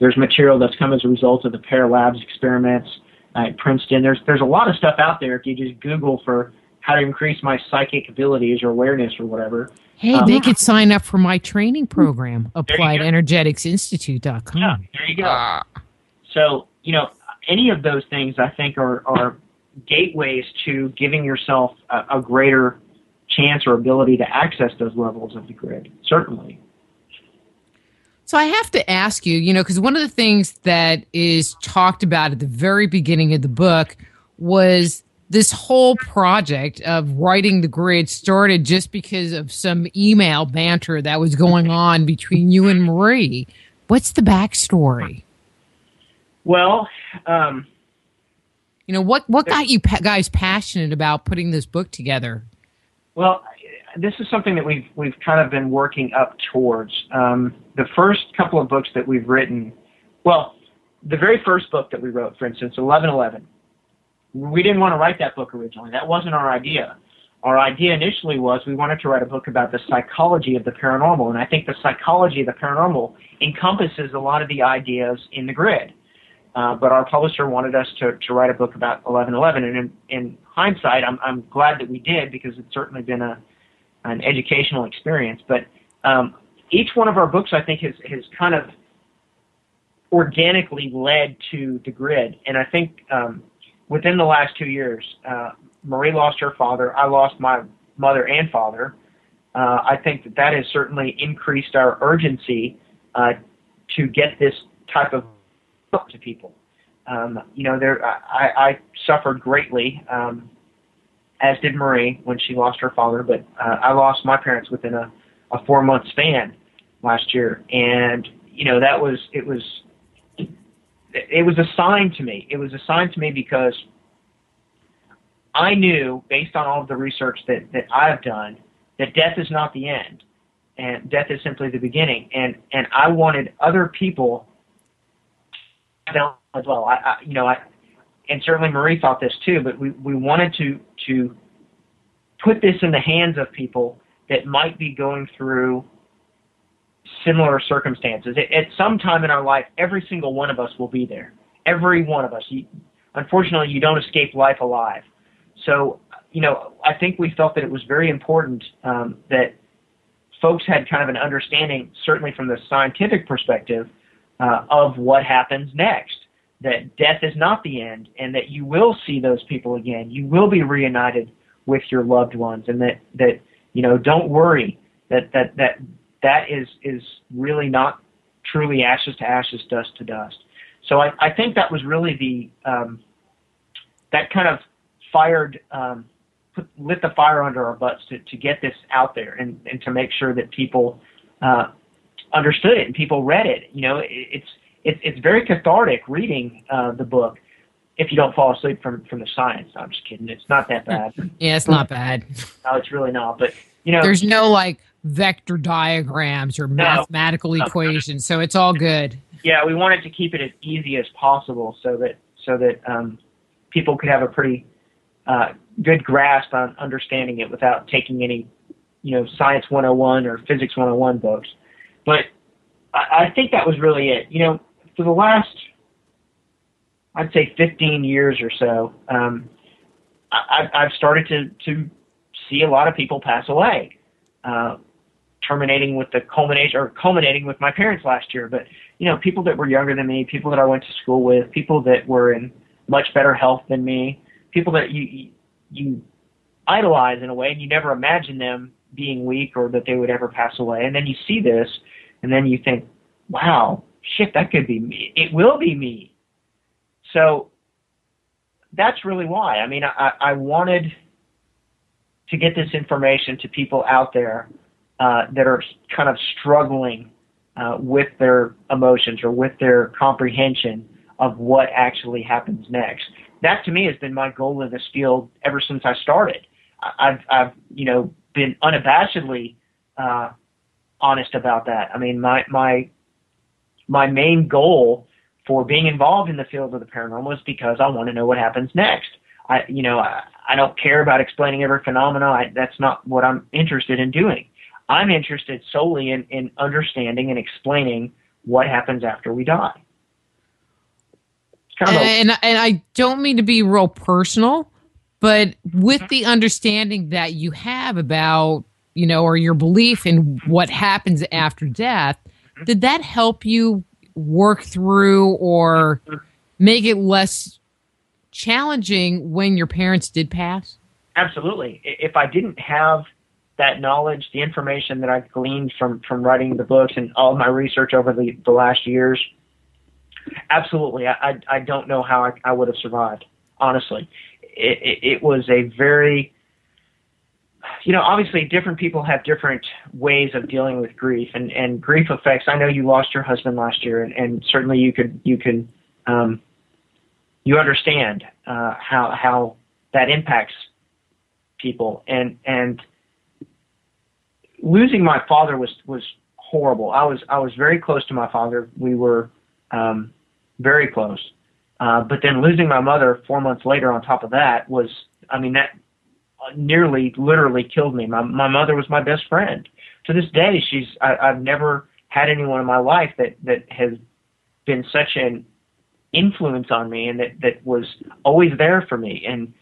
There's material that's come as a result of the Pear Labs experiments at Princeton. There's a lot of stuff out there if you just Google for how to increase my psychic abilities or awareness or whatever. Hey, they could sign up for my training program, AppliedEnergeticsInstitute.com. Yeah, there you go. So, any of those things I think are gateways to giving yourself a greater chance or ability to access those levels of the grid, certainly. So I have to ask you, because one of the things that is talked about at the very beginning of the book was this whole project of writing the grid started just because of some email banter that was going on between you and Marie. What's the backstory? Well, what got you guys passionate about putting this book together? Well, this is something that we've kind of been working up towards. The first couple of books that we've written, well, the very first book that we wrote, for instance, 1111, we didn't want to write that book originally. That wasn't our idea. Our idea initially was we wanted to write a book about the psychology of the paranormal, and I think the psychology of the paranormal encompasses a lot of the ideas in the grid. But our publisher wanted us to write a book about 1111, and in hindsight, I'm glad that we did because it's certainly been an educational experience. But each one of our books, I think, has kind of organically led to the grid, and I think within the last 2 years, Marie lost her father. I lost my mother and father. I think that has certainly increased our urgency to get this type of book to people. I suffered greatly, as did Marie when she lost her father, but I lost my parents within a 4-month span last year, and it was a sign to me. It was a sign to me because I knew, based on all of the research that I've done, that death is not the end, and death is simply the beginning. And I wanted other people to know as well. And certainly Marie thought this too. But we wanted to put this in the hands of people that might be going through similar circumstances. At some time in our life, every single one of us will be there. Every one of us. Unfortunately, you don't escape life alive. So, I think we felt that it was very important that folks had kind of an understanding, certainly from the scientific perspective, of what happens next. That death is not the end, and that you will see those people again. You will be reunited with your loved ones, and that don't worry. That is really not truly ashes to ashes, dust to dust. So I think that was really the that kind of lit the fire under our butts to get this out there and to make sure that people understood it and people read it. It's very cathartic reading the book if you don't fall asleep from the science. No, I'm just kidding. It's not that bad. Yeah, it's not bad. No, it's really not. But there's no like vector diagrams or mathematical equations, so it's all good. Yeah, we wanted to keep it as easy as possible so that people could have a pretty good grasp on understanding it without taking any, Science 101 or Physics 101 books. But I think that was really it. For the last, I'd say 15 years or so, I've started to see a lot of people pass away, culminating with my parents last year. But, people that were younger than me, people that I went to school with, people that were in much better health than me, people that you idolize in a way, and you never imagine them being weak or that they would ever pass away. And then you see this, and then you think, wow, shit, that could be me. It will be me. So that's really why. I mean, I wanted to get this information to people out there that are kind of struggling with their emotions or with their comprehension of what actually happens next. That to me has been my goal in this field ever since I started. I've been unabashedly honest about that. I mean, my main goal for being involved in the field of the paranormal is because I want to know what happens next. I don't care about explaining every phenomena. That's not what I'm interested in doing. I'm interested solely in understanding and explaining what happens after we die. And I don't mean to be real personal, but with the understanding that you have about, or your belief in what happens after death, did that help you work through or make it less challenging when your parents did pass? Absolutely. If I didn't have that knowledge, the information that I gleaned from writing the books and all of my research over the last years, absolutely. I don't know how I would have survived, honestly. It was a very, obviously different people have different ways of dealing with grief, and grief affects. I know you lost your husband last year, and certainly you understand how that impacts people, and losing my father was horrible. I was very close to my father. We were very close. But then losing my mother 4 months later on top of that that nearly literally killed me. My mother was my best friend. To this day, I've never had anyone in my life that has been such an influence on me and that was always there for me.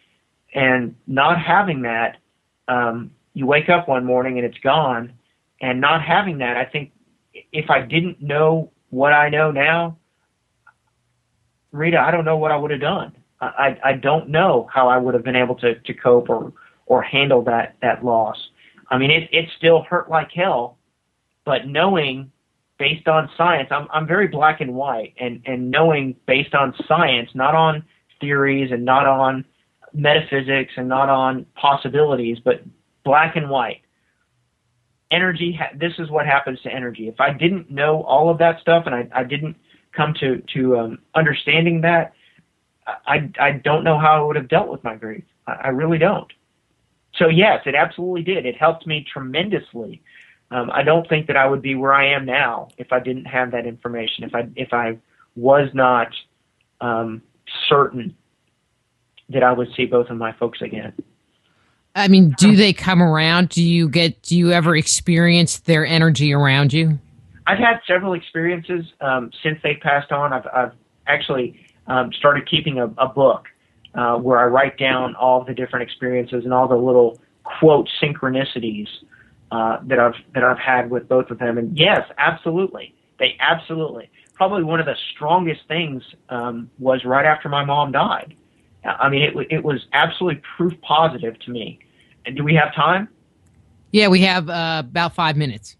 And not having that, you wake up one morning and it's gone. And not having that, I think if I didn't know what I know now, Rita, I don't know what I would have done. I don't know how I would have been able to cope or handle that loss. I mean, it still hurt like hell, but knowing based on science, I'm very black and white, and knowing based on science, not on theories and not on metaphysics and not on possibilities, but black and white. Energy, this is what happens to energy. If I didn't know all of that stuff and I didn't come to understanding that, I don't know how I would have dealt with my grief. I really don't. So yes, it absolutely did. It helped me tremendously. I don't think that I would be where I am now if I didn't have that information. If I was not certain that I would see both of my folks again. I mean, do they come around? Do you ever experience their energy around you? I've had several experiences since they passed on. I've actually started keeping a book where I write down all the different experiences and all the little quote synchronicities that I've had with both of them. And yes, absolutely, they absolutely. Probably one of the strongest things was right after my mom died. I mean, it was absolutely proof positive to me. And do we have time? Yeah, we have about 5 minutes.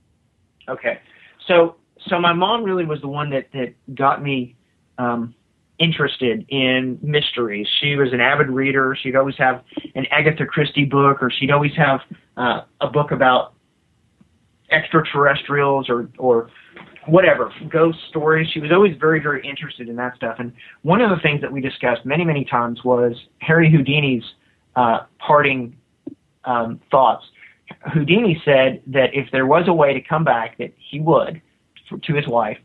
Okay. So my mom really was the one that got me interested in mysteries. She was an avid reader. She'd always have an Agatha Christie book, or she'd always have a book about extraterrestrials or whatever, ghost stories. She was always very, very interested in that stuff. And one of the things that we discussed many, many times was Harry Houdini's parting thoughts. Houdini said that if there was a way to come back, that he would, to his wife,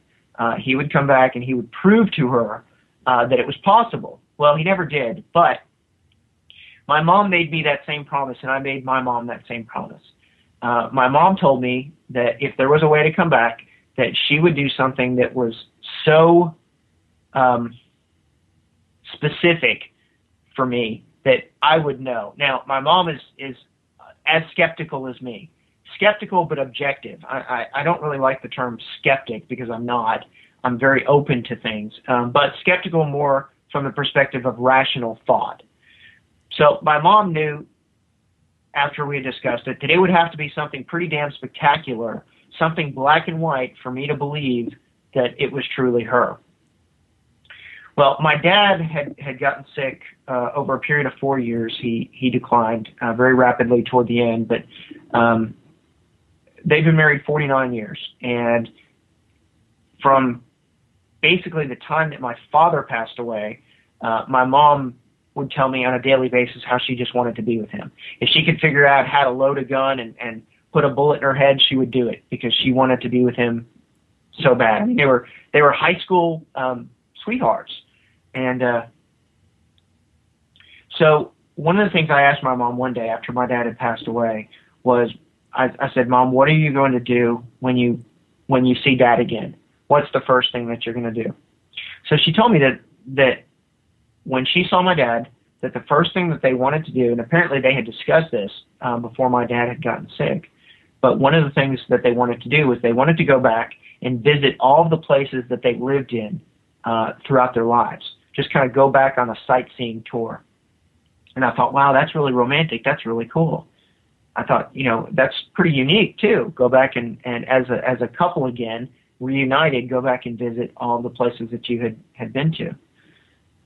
he would come back and he would prove to her that it was possible. Well, he never did, but my mom made me that same promise, and I made my mom that same promise. My mom told me that if there was a way to come back, that she would do something that was so specific for me that I would know. Now, my mom is as skeptical as me. Skeptical but objective. I don't really like the term skeptic because I'm not. I'm very open to things, but skeptical more from the perspective of rational thought. So my mom knew, after we had discussed it, that it would have to be something pretty damn spectacular, something black and white for me to believe that it was truly her. Well, my dad had gotten sick over a period of 4 years. He declined very rapidly toward the end, but they've been married 49 years. And from basically the time that my father passed away, my mom would tell me on a daily basis how she just wanted to be with him. If she could figure out how to load a gun and put a bullet in her head, she would do it because she wanted to be with him so bad. I mean, they were high school sweethearts. And so one of the things I asked my mom one day after my dad had passed away was, I said, Mom, what are you going to do when you see Dad again? What's the first thing that you're going to do? So she told me that when she saw my dad, that the first thing that they wanted to do, and apparently they had discussed this before my dad had gotten sick, but one of the things that they wanted to do was they wanted to go back and visit all of the places that they lived in throughout their lives. Just kind of go back on a sightseeing tour. And I thought, wow, that's really romantic. That's really cool. I thought, that's pretty unique too. Go back and as a couple again, reunited, go back and visit all the places that you had been to.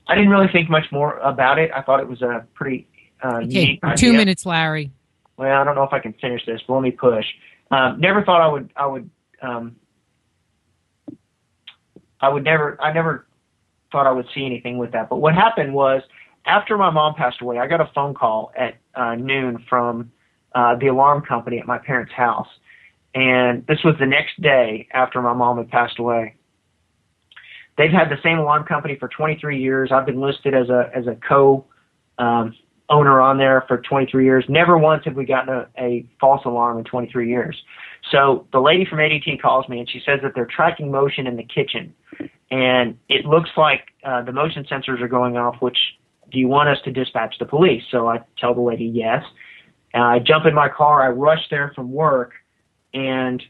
I didn't really think much more about it. I thought it was a pretty unique idea. 2 minutes, Larry. Well, I don't know if I can finish this, but let me push. Never thought I never thought I would see anything with that. But what happened was, after my mom passed away, I got a phone call at noon from the alarm company at my parents' house. And this was the next day after my mom had passed away. They've had the same alarm company for 23 years. I've been listed as a co-owner on there for 23 years. Never once have we gotten a false alarm in 23 years. So the lady from ADT calls me, and she says that they're tracking motion in the kitchen. And it looks like the motion sensors are going off, which, do you want us to dispatch the police? So I tell the lady yes. I jump in my car. I rush there from work, and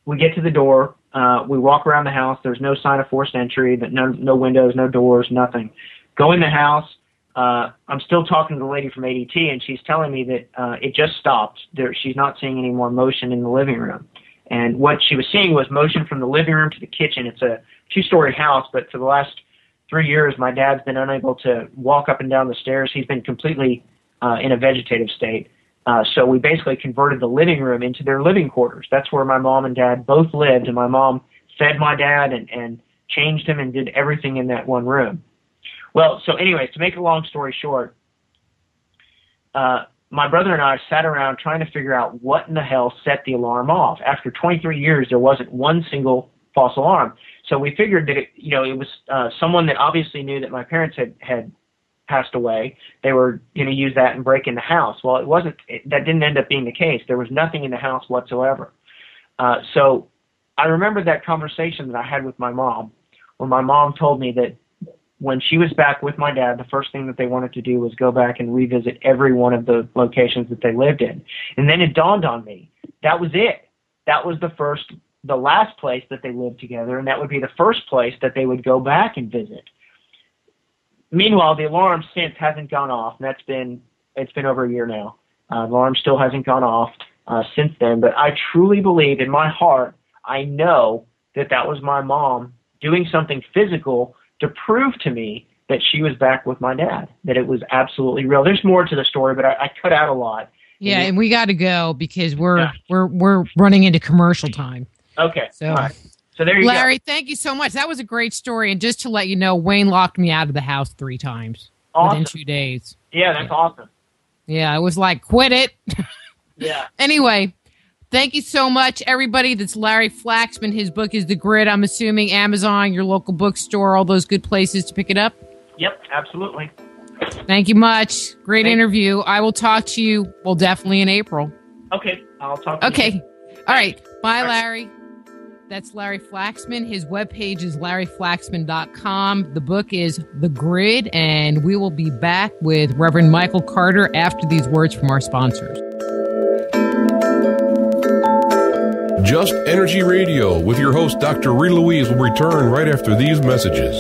we get to the door. We walk around the house. There's no sign of forced entry, but no windows, no doors, nothing. Go in the house. I'm still talking to the lady from ADT, and she's telling me that it just stopped. She's not seeing any more motion in the living room. And what she was seeing was motion from the living room to the kitchen. It's a 2-story house, but for the last 3 years, my dad's been unable to walk up and down the stairs. He's been completely in a vegetative state. So we basically converted the living room into their living quarters. That's where my mom and dad both lived, and my mom fed my dad and changed him and did everything in that one room. Well, so anyways, to make a long story short, my brother and I sat around trying to figure out what in the hell set the alarm off. After 23 years, there wasn't one single false alarm. So we figured that it was someone that obviously knew that my parents had passed away. They were going to use that and break in the house. Well, that didn't end up being the case. There was nothing in the house whatsoever. So I remember that conversation that I had with my mom, when my mom told me that when she was back with my dad, the first thing that they wanted to do was go back and revisit every one of the locations that they lived in. And then it dawned on me, that was it. That was the last place that they lived together, and that would be the first place that they would go back and visit. Meanwhile, the alarm since hasn't gone off, and it's been over a year now. The alarm still hasn't gone off since then, but I truly believe in my heart, I know that was my mom doing something physical to prove to me that she was back with my dad, that it was absolutely real. There's more to the story, but I cut out a lot. Yeah, and we got to go because we're running into commercial time. Okay. So, all right. So there you go. Larry, thank you so much. That was a great story. And just to let you know, Wayne locked me out of the house 3 times within 2 days. Yeah, that's awesome. Yeah, I was like, quit it. Yeah. Anyway, thank you so much, everybody. That's Larry Flaxman. His book is The Grid. I'm assuming Amazon, your local bookstore, all those good places to pick it up. Yep, absolutely. Thank you much. Great interview. I will talk to you, well, definitely in April. Okay, I'll talk to you. Okay. All right. Bye, Larry. That's Larry Flaxman. His webpage is larryflaxman.com. The book is The Grid, and we will be back with Reverend Michael Carter after these words from our sponsors. Just Energy Radio with your host, Dr. Rita Louise, will return right after these messages.